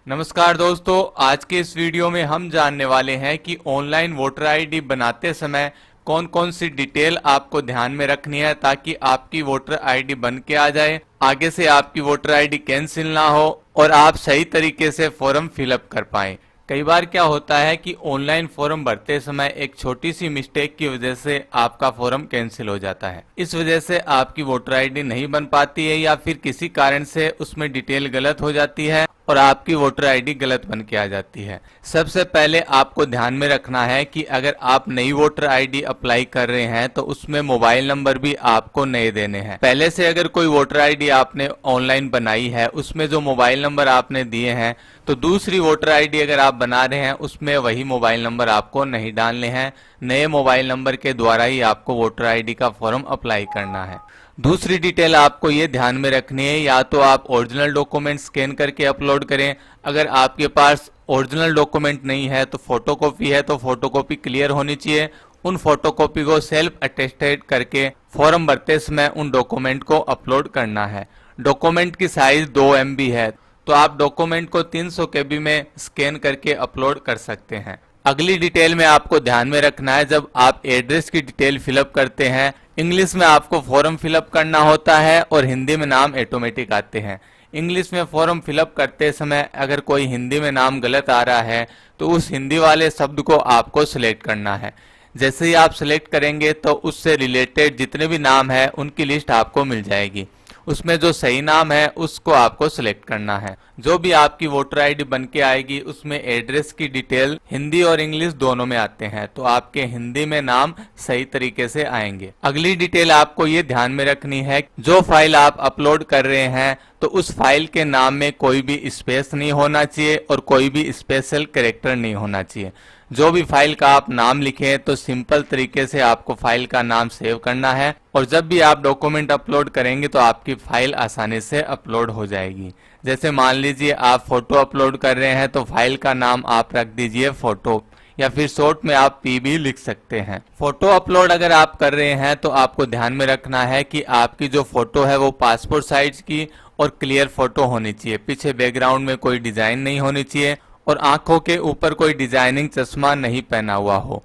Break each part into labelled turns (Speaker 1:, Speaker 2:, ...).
Speaker 1: नमस्कार दोस्तों, आज के इस वीडियो में हम जानने वाले हैं कि ऑनलाइन वोटर आईडी बनाते समय कौन कौन सी डिटेल आपको ध्यान में रखनी है ताकि आपकी वोटर आईडी बन के आ जाए, आगे से आपकी वोटर आईडी कैंसिल ना हो और आप सही तरीके से फॉर्म फिलअप कर पाएं। कई बार क्या होता है कि ऑनलाइन फॉर्म भरते समय एक छोटी सी मिस्टेक की वजह से आपका फॉर्म कैंसिल हो जाता है। इस वजह से आपकी वोटर आईडी नहीं बन पाती है या फिर किसी कारण से उसमें डिटेल गलत हो जाती है और आपकी वोटर आईडी गलत बन के आ जाती है। सबसे पहले आपको ध्यान में रखना है कि अगर आप नई वोटर आईडी अप्लाई कर रहे हैं तो उसमें मोबाइल नंबर भी आपको नए देने हैं। पहले से अगर कोई वोटर आईडी आपने ऑनलाइन बनाई है उसमें जो मोबाइल नंबर आपने दिए हैं तो दूसरी वोटर आईडी अगर आप बना रहे हैं उसमें वही मोबाइल नंबर आपको नहीं डालने हैं। नए मोबाइल नंबर के द्वारा ही आपको वोटर आईडी का फॉर्म अप्लाई करना है। दूसरी डिटेल आपको ये ध्यान में रखनी है, या तो आप ओरिजिनल डॉक्यूमेंट स्कैन करके अपलोड करें। अगर आपके पास ओरिजिनल डॉक्यूमेंट नहीं है तो फोटोकॉपी है तो फोटोकॉपी क्लियर होनी चाहिए। उन फोटोकॉपी को सेल्फ अटेस्टेड करके फॉर्म भरते समय उन डॉक्यूमेंट को अपलोड करना है। डॉक्यूमेंट की साइज 2 MB है तो आप डॉक्यूमेंट को 300 KB में स्कैन करके अपलोड कर सकते हैं। अगली डिटेल में आपको ध्यान में रखना है, जब आप एड्रेस की डिटेल फिलअप करते हैं इंग्लिश में आपको फॉर्म फिलअप करना होता है और हिंदी में नाम ऑटोमेटिक आते हैं। इंग्लिश में फॉर्म फिलअप करते समय अगर कोई हिंदी में नाम गलत आ रहा है तो उस हिंदी वाले शब्द को आपको सिलेक्ट करना है। जैसे ही आप सिलेक्ट करेंगे तो उससे रिलेटेड जितने भी नाम है उनकी लिस्ट आपको मिल जाएगी। उसमें जो सही नाम है उसको आपको सिलेक्ट करना है। जो भी आपकी वोटर आईडी बन के आएगी उसमें एड्रेस की डिटेल हिंदी और इंग्लिश दोनों में आते हैं तो आपके हिंदी में नाम सही तरीके से आएंगे। अगली डिटेल आपको ये ध्यान में रखनी है, जो फाइल आप अपलोड कर रहे हैं तो उस फाइल के नाम में कोई भी स्पेस नहीं होना चाहिए और कोई भी स्पेशल कैरेक्टर नहीं होना चाहिए। जो भी फाइल का आप नाम लिखें तो सिंपल तरीके से आपको फाइल का नाम सेव करना है और जब भी आप डॉक्यूमेंट अपलोड करेंगे तो आपकी फाइल आसानी से अपलोड हो जाएगी। जैसे मान लीजिए आप फोटो अपलोड कर रहे हैं तो फाइल का नाम आप रख दीजिए फोटो, या फिर शॉर्ट में आप PB लिख सकते हैं। फोटो अपलोड अगर आप कर रहे हैं तो आपको ध्यान में रखना है कि आपकी जो फोटो है वो पासपोर्ट साइज की और क्लियर फोटो होनी चाहिए। पीछे बैकग्राउंड में कोई डिजाइन नहीं होनी चाहिए और आंखों के ऊपर कोई डिजाइनिंग चश्मा नहीं पहना हुआ हो।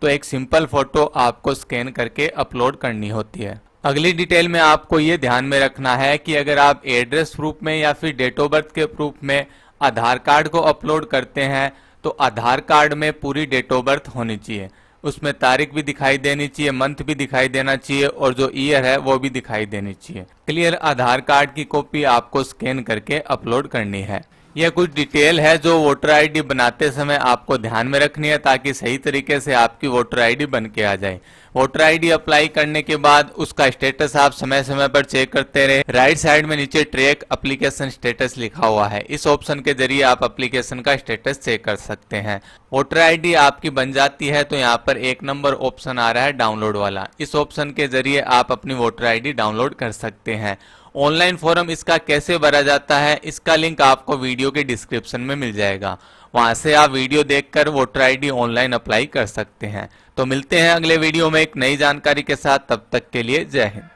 Speaker 1: तो एक सिंपल फोटो आपको स्कैन करके अपलोड करनी होती है। अगली डिटेल में आपको ये ध्यान में रखना है कि अगर आप एड्रेस प्रूफ में या फिर डेट ऑफ बर्थ के प्रूफ में आधार कार्ड को अपलोड करते हैं तो आधार कार्ड में पूरी डेट ऑफ बर्थ होनी चाहिए। उसमें तारीख भी दिखाई देनी चाहिए, मंथ भी दिखाई देना चाहिए और जो ईयर है वो भी दिखाई देनी चाहिए। क्लियर आधार कार्ड की कॉपी आपको स्कैन करके अपलोड करनी है। यह कुछ डिटेल है जो वोटर आईडी बनाते समय आपको ध्यान में रखनी है ताकि सही तरीके से आपकी वोटर आईडी बन के आ जाए। वोटर आईडी अप्लाई करने के बाद उसका स्टेटस आप समय समय पर चेक करते रहे। राइट साइड में नीचे ट्रैक एप्लीकेशन स्टेटस लिखा हुआ है, इस ऑप्शन के जरिए आप एप्लीकेशन का स्टेटस चेक कर सकते हैं। वोटर आईडी आपकी बन जाती है तो यहाँ पर 1 नंबर ऑप्शन आ रहा है डाउनलोड वाला, इस ऑप्शन के जरिए आप अपनी वोटर आईडी डाउनलोड कर सकते हैं। ऑनलाइन फॉर्म इसका कैसे भरा जाता है इसका लिंक आपको वीडियो के डिस्क्रिप्शन में मिल जाएगा, वहां से आप वीडियो देखकर वोटर आईडी ऑनलाइन अप्लाई कर सकते हैं। तो मिलते हैं अगले वीडियो में एक नई जानकारी के साथ, तब तक के लिए जय हिंद।